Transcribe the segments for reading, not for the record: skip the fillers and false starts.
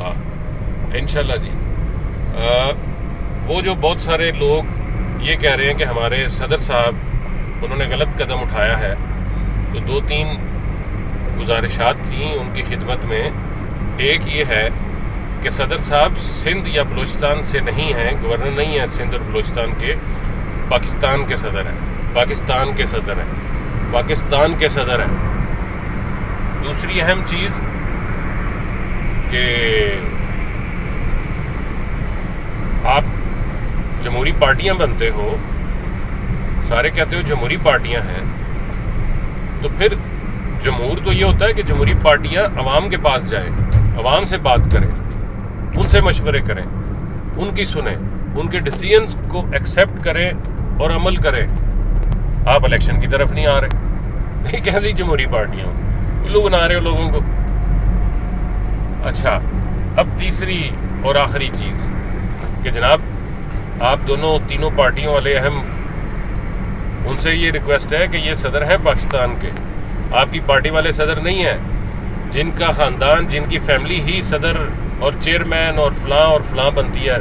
ہاں انشاءاللہ جی. وہ جو بہت سارے لوگ یہ کہہ رہے ہیں کہ ہمارے صدر صاحب انہوں نے غلط قدم اٹھایا ہے، تو 2-3 گزارشات تھیں ان کی خدمت میں. ایک یہ ہے کہ صدر صاحب سندھ یا بلوچستان سے نہیں ہیں، گورنر نہیں ہیں سندھ اور بلوچستان کے، پاکستان کے صدر ہیں، پاکستان کے صدر ہیں، پاکستان کے صدر ہیں. دوسری اہم چیز کہ آپ جمہوری پارٹیاں بنتے ہو، سارے کہتے ہو جمہوری پارٹیاں ہیں، تو پھر جمہور تو یہ ہوتا ہے کہ جمہوری پارٹیاں عوام کے پاس جائیں، عوام سے بات کریں، ان سے مشورے کریں، ان کی سنیں، ان کے ڈیسیژنز کو ایکسیپٹ کریں اور عمل کریں. آپ الیکشن کی طرف نہیں آ رہے، یہ کیسی جمہوری پارٹیاں الو بنا رہے ہو لوگوں کو. اچھا، اب تیسری اور آخری چیز کہ جناب آپ دونوں تینوں پارٹیوں والے اہم، ان سے یہ ریکویسٹ ہے کہ یہ صدر ہیں پاکستان کے، آپ کی پارٹی والے صدر نہیں ہیں، جن کا خاندان، جن کی فیملی ہی صدر اور چیئرمین اور فلاں بنتی ہے،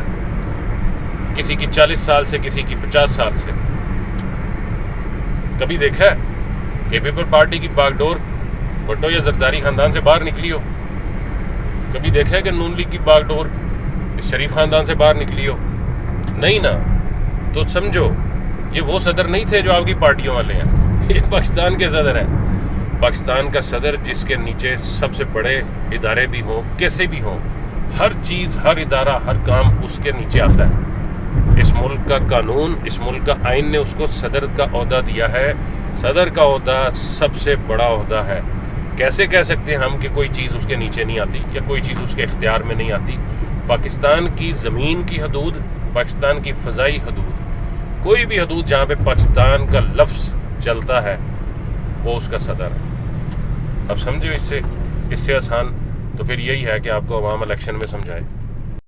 کسی کی 40 سال سے، کسی کی 50 سال سے. کبھی دیکھا ہے کہ پیپل پارٹی کی باغ ڈور بھٹو یا زرداری خاندان سے باہر نکلی ہو؟ کبھی دیکھا ہے کہ نون لیگ کی باغ ڈور شریف خاندان سے باہر نکلی ہو؟ نہیں نا. تو سمجھو یہ وہ صدر نہیں تھے جو آپ کی پارٹیوں والے ہیں، یہ پاکستان کے صدر ہیں. پاکستان کا صدر جس کے نیچے سب سے بڑے ادارے بھی ہوں، کیسے بھی ہوں، ہر چیز، ہر ادارہ، ہر کام اس کے نیچے آتا ہے. اس ملک کا قانون، اس ملک کا آئین نے اس کو صدر کا عہدہ دیا ہے. صدر کا عہدہ سب سے بڑا عہدہ ہے. کیسے کہہ سکتے ہیں ہم کہ کوئی چیز اس کے نیچے نہیں آتی یا کوئی چیز اس کے اختیار میں نہیں آتی؟ پاکستان کی زمین کی حدود، پاکستان کی فضائی حدود، کوئی بھی حدود جہاں پہ پاکستان کا لفظ چلتا ہے وہ اس کا صدر ہے. اب سمجھو اس سے آسان تو پھر یہی ہے کہ آپ کو عوام الیکشن میں سمجھائے.